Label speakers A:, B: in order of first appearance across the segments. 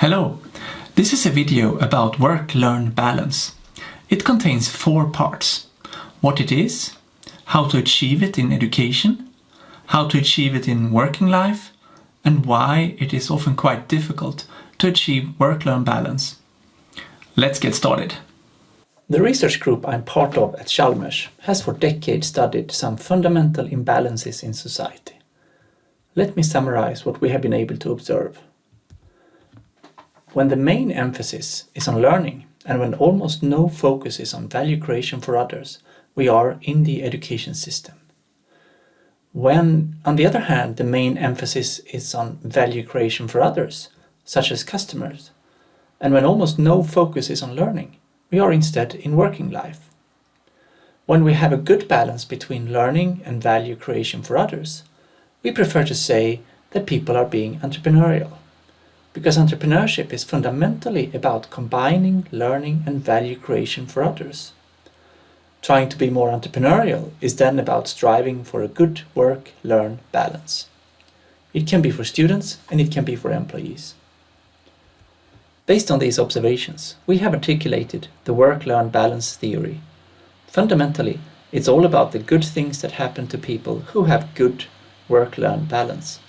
A: Hello, this is a video about work-learn balance. It contains 4 parts: what it is, how to achieve it in education, how to achieve it in working life, and why it is often quite difficult to achieve work-learn balance. Let's get started.
B: The research group I'm part of at Chalmers has for decades studied some fundamental imbalances in society. Let me summarize what we have been able to observe. When the main emphasis is on learning and when almost no focus is on value creation for others, we are in the education system. When, on the other hand, the main emphasis is on value creation for others, such as customers, and when almost no focus is on learning, we are instead in working life. When we have a good balance between learning and value creation for others, we prefer to say that people are being entrepreneurial. Because entrepreneurship is fundamentally about combining learning and value creation for others. Trying to be more entrepreneurial is then about striving for a good work-learn balance. It can be for students and it can be for employees. Based on these observations, we have articulated the work-learn balance theory. Fundamentally, it's all about the good things that happen to people who have good work-learn balance.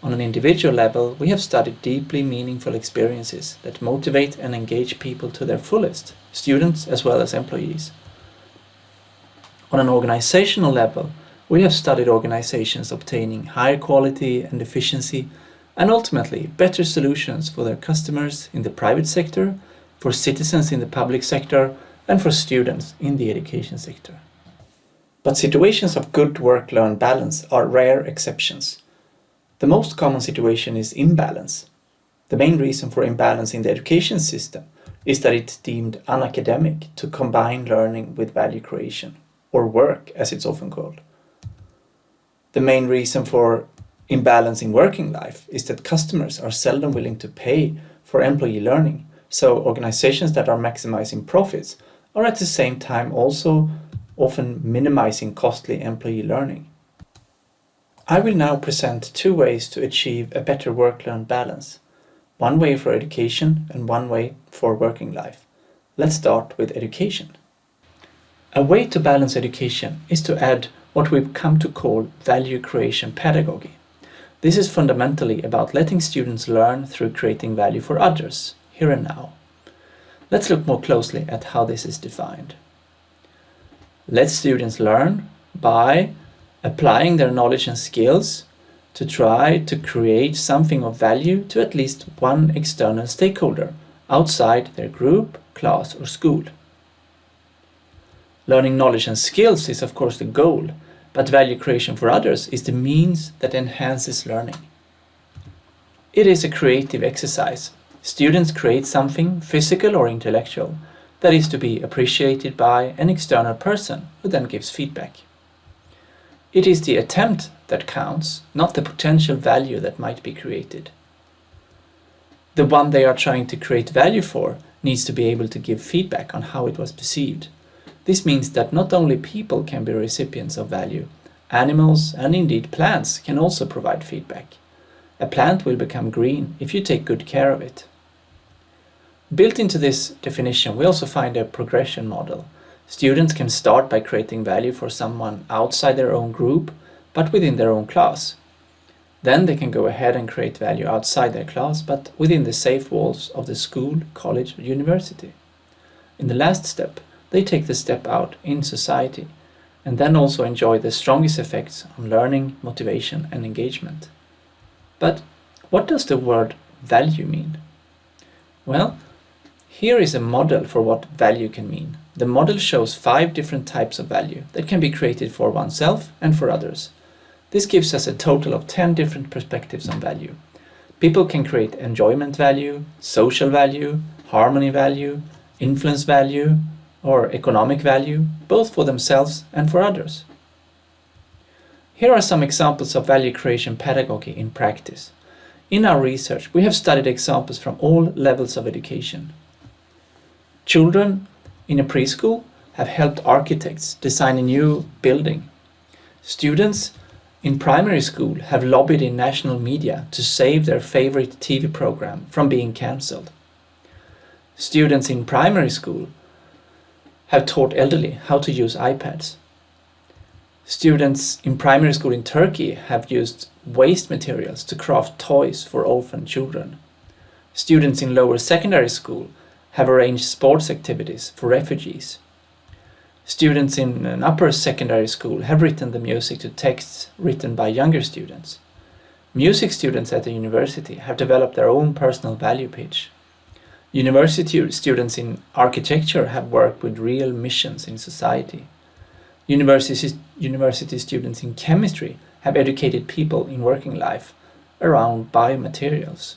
B: On an individual level, we have studied deeply meaningful experiences that motivate and engage people to their fullest, students as well as employees. On an organizational level, we have studied organizations obtaining higher quality and efficiency and ultimately better solutions for their customers in the private sector, for citizens in the public sector, and for students in the education sector. But situations of good work-learn balance are rare exceptions. The most common situation is imbalance. The main reason for imbalance in the education system is that it's deemed unacademic to combine learning with value creation, or work as it's often called. The main reason for imbalance in working life is that customers are seldom willing to pay for employee learning, so organizations that are maximizing profits are at the same time also often minimizing costly employee learning. I will now present 2 ways to achieve a better work-learn balance. One way for education and one way for working life. Let's start with education. A way to balance education is to add what we've come to call value creation pedagogy. This is fundamentally about letting students learn through creating value for others, here and now. Let's look more closely at how this is defined. Let students learn by applying their knowledge and skills to try to create something of value to at least one external stakeholder outside their group, class, or school. Learning knowledge and skills is of course the goal, but value creation for others is the means that enhances learning. It is a creative exercise. Students create something physical or intellectual that is to be appreciated by an external person who then gives feedback. It is the attempt that counts, not the potential value that might be created. The one they are trying to create value for needs to be able to give feedback on how it was perceived. This means that not only people can be recipients of value, animals and indeed plants can also provide feedback. A plant will become green if you take good care of it. Built into this definition, we also find a progression model. Students can start by creating value for someone outside their own group, but within their own class. Then they can go ahead and create value outside their class, but within the safe walls of the school, college, or university. In the last step, they take the step out in society, and then also enjoy the strongest effects on learning, motivation, and engagement. But what does the word value mean? Well, here is a model for what value can mean. The model shows 5 different types of value that can be created for oneself and for others. This gives us a total of 10 different perspectives on value. People can create enjoyment value, social value, harmony value, influence value, or economic value, both for themselves and for others. Here are some examples of value creation pedagogy in practice. In our research, we have studied examples from all levels of education. Children in a preschool have helped architects design a new building. Students in primary school have lobbied in national media to save their favorite TV program from being cancelled. Students in primary school have taught elderly how to use iPads. Students in primary school in Turkey have used waste materials to craft toys for orphan children. Students in lower secondary school have arranged sports activities for refugees. Students in an upper secondary school have written the music to texts written by younger students. Music students at the university have developed their own personal value pitch. University students in architecture have worked with real missions in society. University students in chemistry have educated people in working life around biomaterials.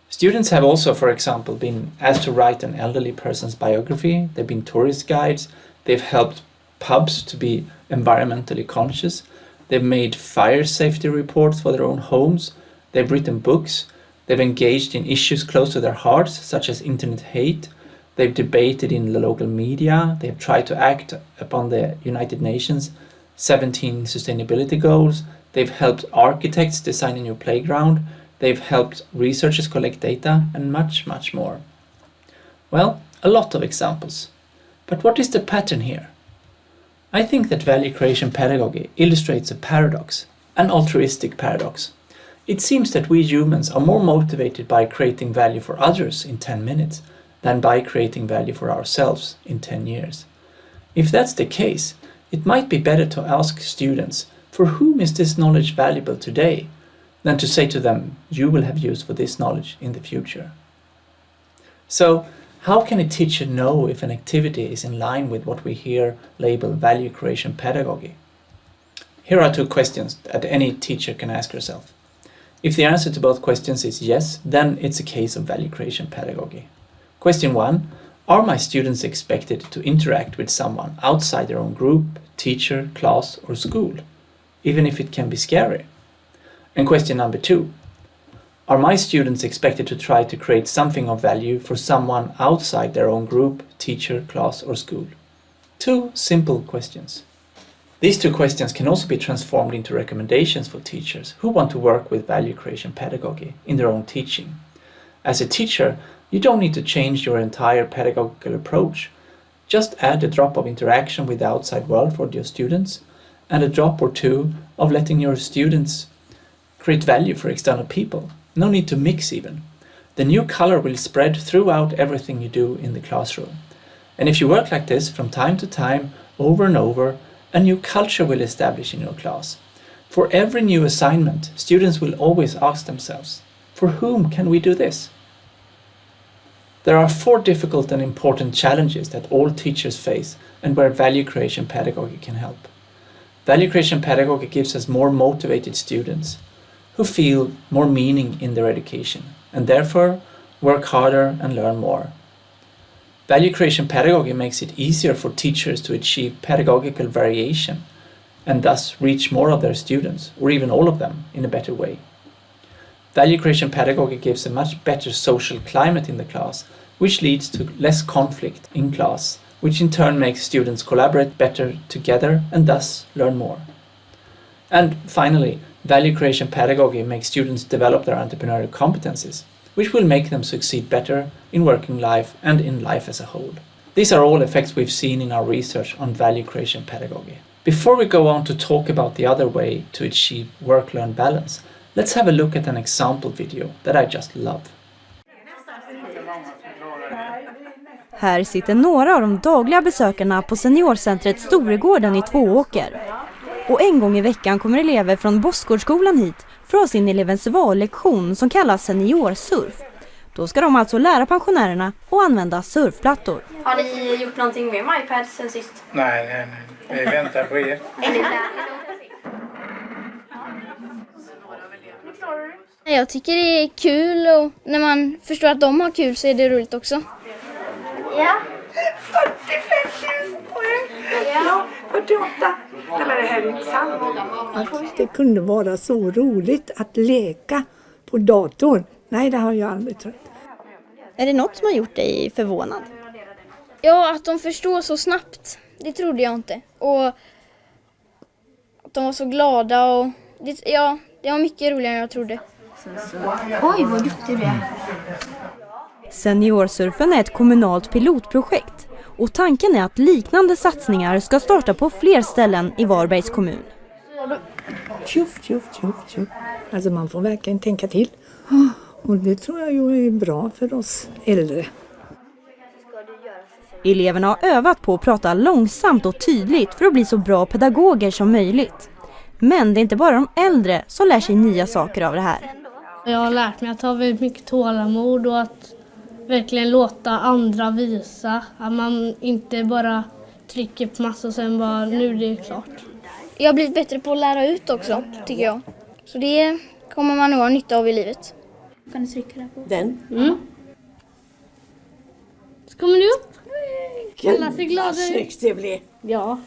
B: Students have also, for example, been asked to write an elderly person's biography. They've been tourist guides. They've helped pubs to be environmentally conscious. They've made fire safety reports for their own homes. They've written books. They've engaged in issues close to their hearts, such as internet hate. They've debated in the local media. They've tried to act upon the United Nations 17 sustainability goals. They've helped architects design a new playground. They've helped researchers collect data and much, much more. Well, a lot of examples. But what is the pattern here? I think that value creation pedagogy illustrates a paradox, an altruistic paradox. It seems that we humans are more motivated by creating value for others in 10 minutes than by creating value for ourselves in 10 years. If that's the case, it might be better to ask students, for whom is this knowledge valuable today, than to say to them, you will have use for this knowledge in the future. So, how can a teacher know if an activity is in line with what we here label value creation pedagogy? Here are 2 questions that any teacher can ask herself. If the answer to both questions is yes, then it's a case of value creation pedagogy. Question 1, are my students expected to interact with someone outside their own group, teacher, class, or school, even if it can be scary? And question number 2, are my students expected to try to create something of value for someone outside their own group, teacher, class, or school? 2 simple questions. These 2 questions can also be transformed into recommendations for teachers who want to work with value creation pedagogy in their own teaching. As a teacher, you don't need to change your entire pedagogical approach. Just add a drop of interaction with the outside world for your students and a drop or 2 of letting your students create value for external people. No need to mix even. The new color will spread throughout everything you do in the classroom. And if you work like this from time to time, over and over, a new culture will establish in your class. For every new assignment, students will always ask themselves, for whom can we do this? There are 4 difficult and important challenges that all teachers face and where value creation pedagogy can help. Value creation pedagogy gives us more motivated students who feel more meaning in their education and therefore work harder and learn more. Value creation pedagogy makes it easier for teachers to achieve pedagogical variation and thus reach more of their students, or even all of them, in a better way. Value creation pedagogy gives a much better social climate in the class, which leads to less conflict in class, which in turn makes students collaborate better together and thus learn more. And finally, value creation pedagogy makes students develop their entrepreneurial competencies, which will make them succeed better in working life and in life as a whole. These are all effects we've seen in our research on value creation pedagogy. Before we go on to talk about the other way to achieve work-learn balance, let's have a look at an example video that I just love.
C: Här sitter några av de dagliga besökarna på seniorcentret Storegården i Tvååker. Och en gång i veckan kommer elever från Boskårdsskolan hit för att ha sin elevens vallektion som kallas seniorsurf. Då ska de alltså lära pensionärerna att använda surfplattor.
D: Har ni gjort någonting med iPad sen sist?
E: Nej. Vi väntar på er.
F: Jag tycker det är kul och när man förstår att de har kul så är det roligt också.
D: Ja.
G: 45 000 poäng. Ja, 48. Nej, men det här är inte sant. Att det kunde vara så roligt att leka på datorn. Nej, det har jag aldrig trott.
C: Är det något som har gjort dig förvånad?
F: Ja, att de förstår så snabbt. Det trodde jag inte. Och de var så glada och det var mycket roligare än jag trodde.
H: Oj, vad duktig du är.
C: Seniorsurfen är ett kommunalt pilotprojekt och tanken är att liknande satsningar ska starta på fler ställen i Varbergs kommun.
G: Tjuff. Alltså man får verkligen tänka till. Och det tror jag ju är bra för oss äldre.
C: Eleverna har övat på att prata långsamt och tydligt för att bli så bra pedagoger som möjligt. Men det är inte bara de äldre som lär sig nya saker av det här.
I: Jag har lärt mig att ha väldigt mycket tålamod och att verkligen låta andra visa. Att man inte bara trycker på massa och sen bara nu det är klart.
F: Jag har blivit bättre på att lära ut också, tycker jag. Så det kommer man nog ha nytta av i livet.
H: Kan du trycka där på?
G: Den?
I: Så kommer du upp. Alla ser glada ut.
G: Snyggt det blir.
I: Ja.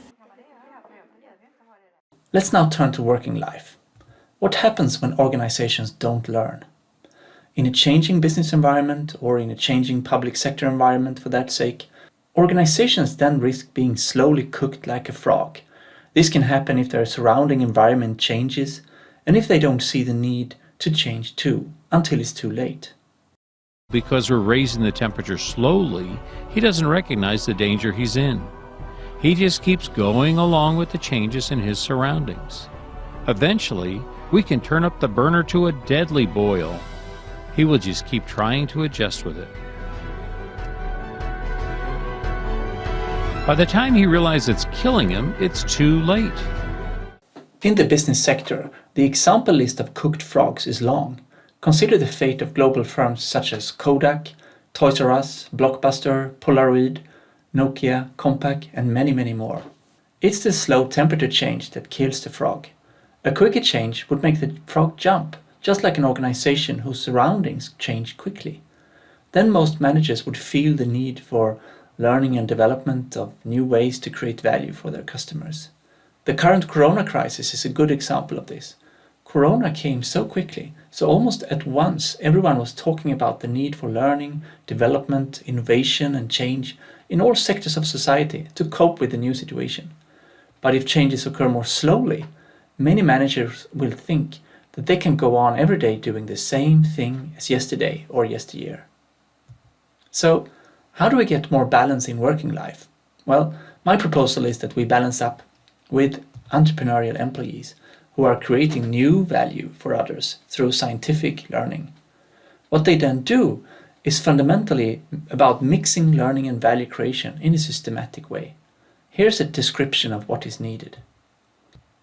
B: Let's now turn to working life. What happens when organizations don't learn? In a changing business environment or in a changing public sector environment for that sake, organizations then risk being slowly cooked like a frog. This can happen if their surrounding environment changes and if they don't see the need to change too, until it's too late.
J: Because we're raising the temperature slowly, he doesn't recognize the danger he's in. He just keeps going along with the changes in his surroundings. Eventually, we can turn up the burner to a deadly boil. He will just keep trying to adjust with it. By the time he realizes it's killing him, it's too late.
B: In the business sector, the example list of cooked frogs is long. Consider the fate of global firms such as Kodak, Toys R Us, Blockbuster, Polaroid, Nokia, Compaq, and many, many more. It's the slow temperature change that kills the frog. A quicker change would make the frog jump, just like an organization whose surroundings change quickly. Then most managers would feel the need for learning and development of new ways to create value for their customers. The current corona crisis is a good example of this. Corona came so quickly, so almost at once everyone was talking about the need for learning, development, innovation and change in all sectors of society to cope with the new situation. But if changes occur more slowly, many managers will think that they can go on every day doing the same thing as yesterday or yesteryear. So, how do we get more balance in working life? Well, my proposal is that we balance up with entrepreneurial employees who are creating new value for others through scientific learning. What they then do is fundamentally about mixing learning and value creation in a systematic way. Here's a description of what is needed.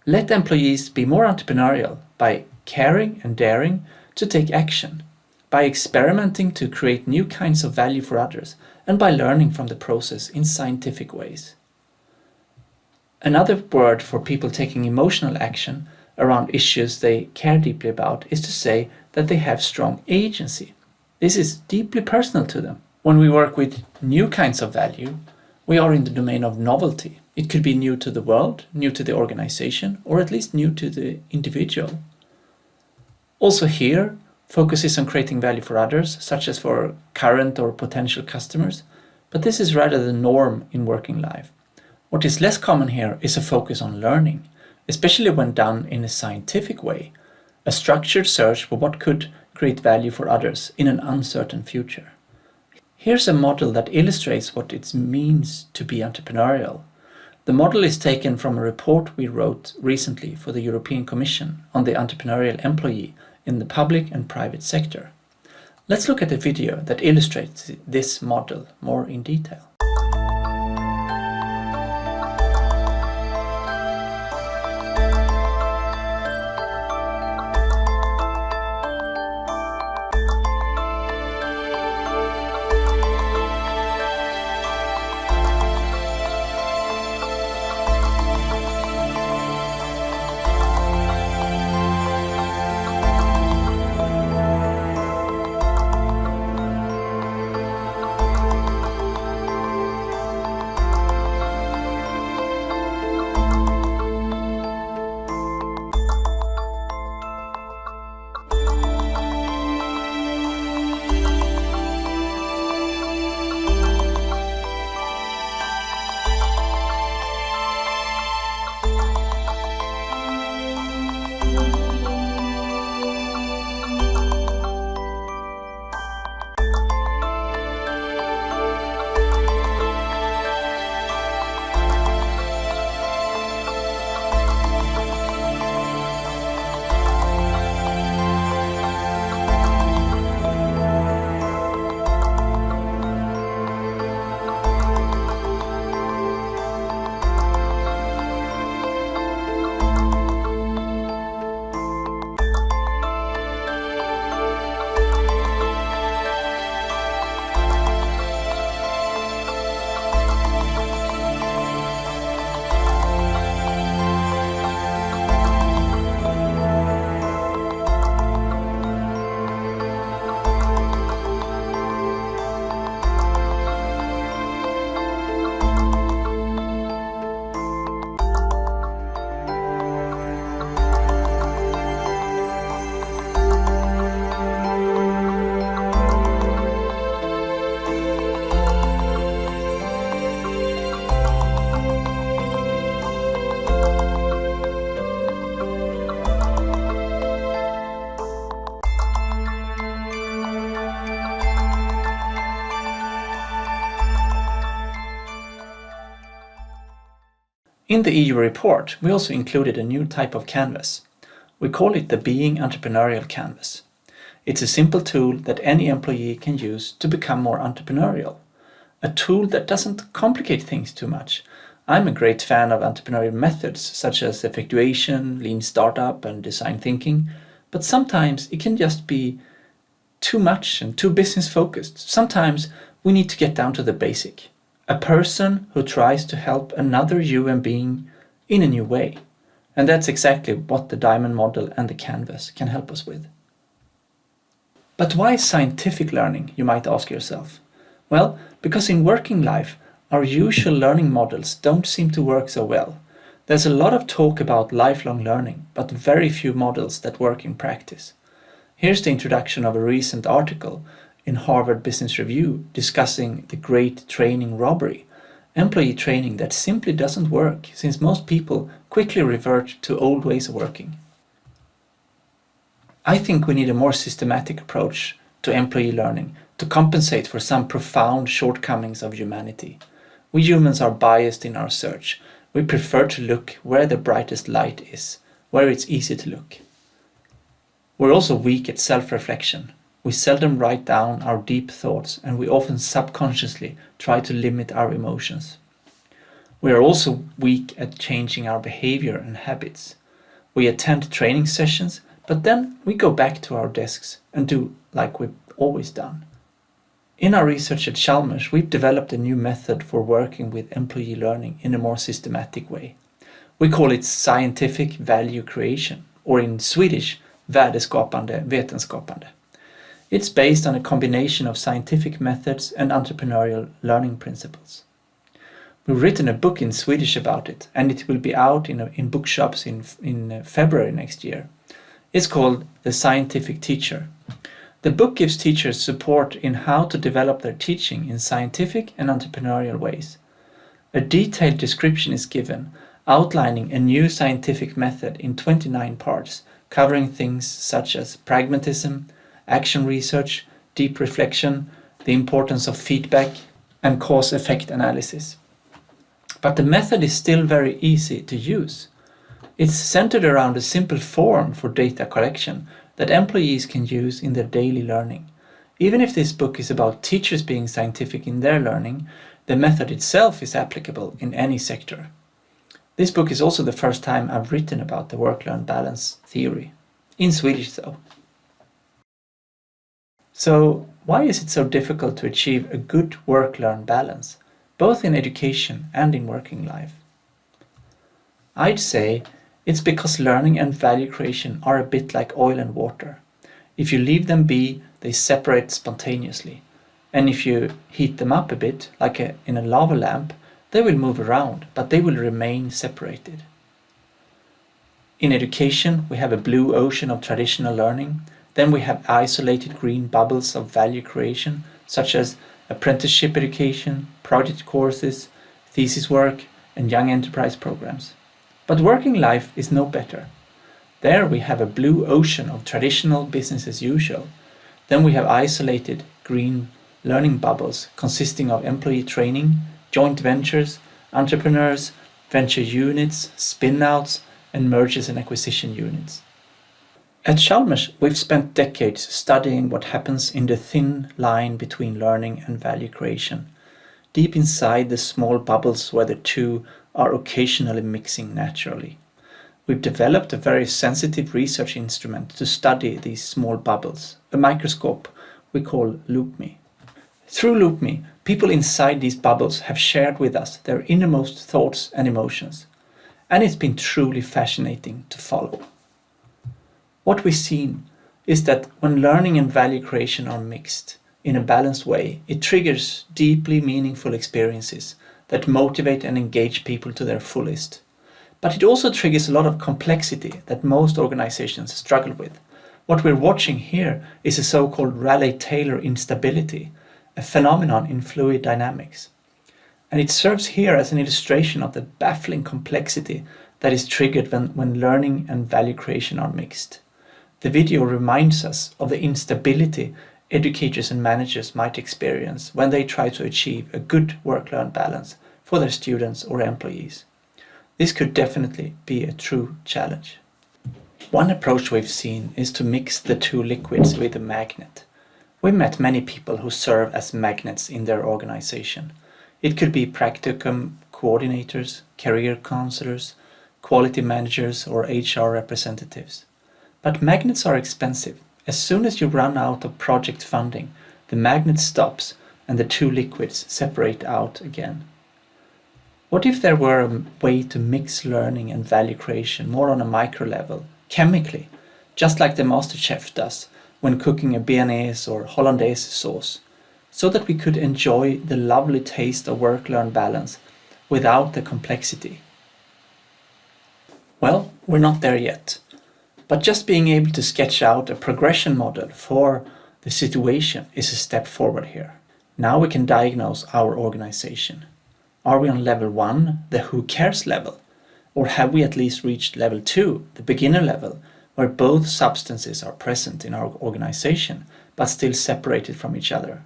B: Let employees be more entrepreneurial by caring and daring to take action, by experimenting to create new kinds of value for others, and by learning from the process in scientific ways. Another word for people taking emotional action around issues they care deeply about is to say that they have strong agency. This is deeply personal to them. When we work with new kinds of value, we are in the domain of novelty. It could be new to the world, new to the organization, or at least new to the individual. Also here, focus is on creating value for others, such as for current or potential customers, but this is rather the norm in working life. What is less common here is a focus on learning, especially when done in a scientific way, a structured search for what could create value for others in an uncertain future. Here's a model that illustrates what it means to be entrepreneurial. The model is taken from a report we wrote recently for the European Commission on the entrepreneurial employee in the public and private sector. Let's look at a video that illustrates this model more in detail. In the EU report, we also included a new type of canvas. We call it the Being Entrepreneurial Canvas. It's a simple tool that any employee can use to become more entrepreneurial. A tool that doesn't complicate things too much. I'm a great fan of entrepreneurial methods such as effectuation, lean startup and design thinking, but sometimes it can just be too much and too business focused. Sometimes we need to get down to the basic. A person who tries to help another human being in a new way. And that's exactly what the diamond model and the canvas can help us with. But why scientific learning, you might ask yourself? Well, because in working life, our usual learning models don't seem to work so well. There's a lot of talk about lifelong learning, but very few models that work in practice. Here's the introduction of a recent article in Harvard Business Review discussing the great training robbery, employee training that simply doesn't work since most people quickly revert to old ways of working. I think we need a more systematic approach to employee learning to compensate for some profound shortcomings of humanity. We humans are biased in our search. We prefer to look where the brightest light is, where it's easy to look. We're also weak at self-reflection. We seldom write down our deep thoughts and we often subconsciously try to limit our emotions. We are also weak at changing our behavior and habits. We attend training sessions, but then we go back to our desks and do like we've always done. In our research at Chalmers, we've developed a new method for working with employee learning in a more systematic way. We call it scientific value creation, or in Swedish, värdeskapande vetenskapande. It's based on a combination of scientific methods and entrepreneurial learning principles. We've written a book in Swedish about it, and it will be out in bookshops in February next year. It's called The Scientific Teacher. The book gives teachers support in how to develop their teaching in scientific and entrepreneurial ways. A detailed description is given, outlining a new scientific method in 29 parts, covering things such as pragmatism, action research, deep reflection, the importance of feedback, and cause-effect analysis. But the method is still very easy to use. It's centered around a simple form for data collection that employees can use in their daily learning. Even if this book is about teachers being scientific in their learning, the method itself is applicable in any sector. This book is also the first time I've written about the work-learn balance theory. In Swedish though. So why is it so difficult to achieve a good work-learn balance, both in education and in working life? I'd say it's because learning and value creation are a bit like oil and water. If you leave them be, they separate spontaneously. And if you heat them up a bit, like in a lava lamp, they will move around, but they will remain separated. In education, we have a blue ocean of traditional learning. Then we have isolated green bubbles of value creation, such as apprenticeship education, project courses, thesis work, and young enterprise programs. But working life is no better. There we have a blue ocean of traditional business as usual. Then we have isolated green learning bubbles consisting of employee training, joint ventures, entrepreneurs, venture units, spin-outs, and mergers and acquisition units. At Chalmers, we've spent decades studying what happens in the thin line between learning and value creation, deep inside the small bubbles where the two are occasionally mixing naturally. We've developed a very sensitive research instrument to study these small bubbles, a microscope we call LoopMe. Through LoopMe, people inside these bubbles have shared with us their innermost thoughts and emotions, and it's been truly fascinating to follow. What we've seen is that when learning and value creation are mixed in a balanced way, it triggers deeply meaningful experiences that motivate and engage people to their fullest. But it also triggers a lot of complexity that most organizations struggle with. What we're watching here is a so-called Rayleigh-Taylor instability, a phenomenon in fluid dynamics. And it serves here as an illustration of the baffling complexity that is triggered when learning and value creation are mixed. The video reminds us of the instability educators and managers might experience when they try to achieve a good work-learn balance for their students or employees. this could definitely be a true challenge. One approach we've seen is to mix the two liquids with a magnet. We met many people who serve as magnets in their organization. It could be practicum coordinators, career counselors, quality managers, or HR representatives. But magnets are expensive. As soon as you run out of project funding, the magnet stops and the two liquids separate out again. What if there were a way to mix learning and value creation more on a micro level, chemically, just like the master chef does when cooking a béarnaise or hollandaise sauce, so that we could enjoy the lovely taste of work-learn balance without the complexity? Well, we're not there yet, but just being able to sketch out a progression model for the situation is a step forward here. Now we can diagnose our organization. Are we on level 1, the who cares level? Or have we at least reached level 2, the beginner level, where both substances are present in our organization, but still separated from each other?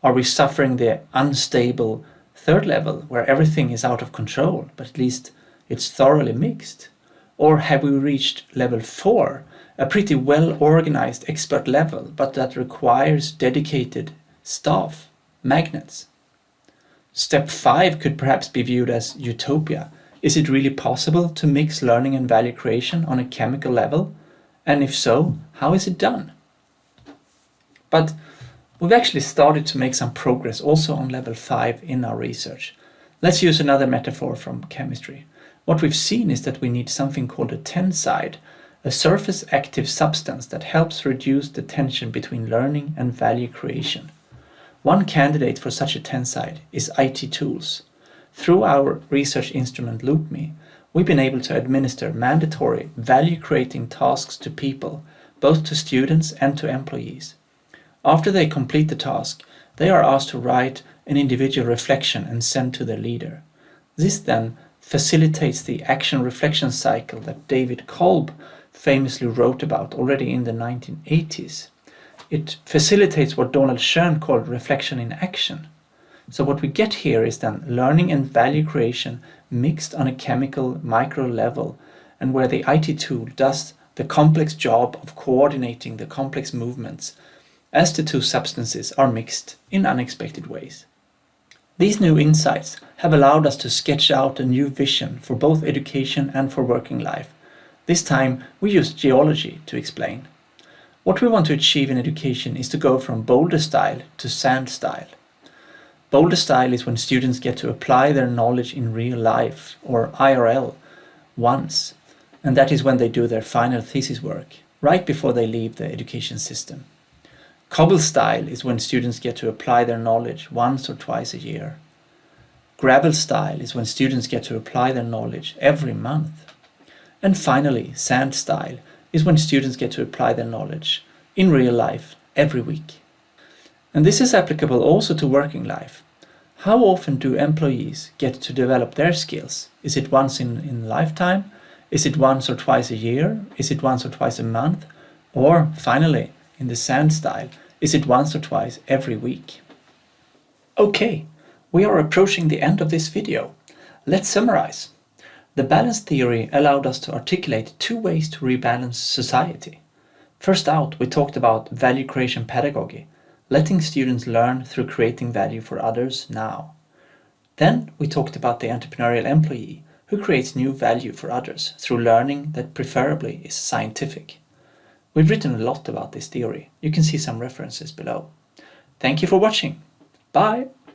B: Are we suffering the unstable 3rd level, where everything is out of control, but at least it's thoroughly mixed? Or have we reached level 4, a pretty well-organized expert level, but that requires dedicated staff, magnets? Step 5 could perhaps be viewed as utopia. Is it really possible to mix learning and value creation on a chemical level? And if so, how is it done? But we've actually started to make some progress also on level 5 in our research. Let's use another metaphor from chemistry. What we've seen is that we need something called a tenside, a surface active substance that helps reduce the tension between learning and value creation. One candidate for such a tenside is IT tools. Through our research instrument LoopMe, we've been able to administer mandatory value-creating tasks to people, both to students and to employees. After they complete the task, they are asked to write an individual reflection and send to their leader. This then facilitates the action-reflection cycle that David Kolb famously wrote about already in the 1980s. It facilitates what Donald Schoen called reflection in action. So what we get here is then learning and value creation mixed on a chemical micro level, and where the IT tool does the complex job of coordinating the complex movements as the two substances are mixed in unexpected ways. These new insights have allowed us to sketch out a new vision for both education and for working life. This time we used geology to explain. What we want to achieve in education is to go from boulder style to sand style. Boulder style is when students get to apply their knowledge in real life, or IRL, once, and that is when they do their final thesis work, right before they leave the education system. Cobble style is when students get to apply their knowledge once or twice a year. Gravel style is when students get to apply their knowledge every month. And finally, sand style is when students get to apply their knowledge in real life every week. And this is applicable also to working life. How often do employees get to develop their skills? Is it once in lifetime? Is it once or twice a year? Is it once or twice a month? Or finally, in the sand style, is it once or twice every week? Okay, we are approaching the end of this video. Let's summarize. The balance theory allowed us to articulate 2 ways to rebalance society. First out, we talked about value creation pedagogy, letting students learn through creating value for others now. Then we talked about the entrepreneurial employee who creates new value for others through learning that preferably is scientific. We've written a lot about this theory. You can see some references below. Thank you for watching. Bye!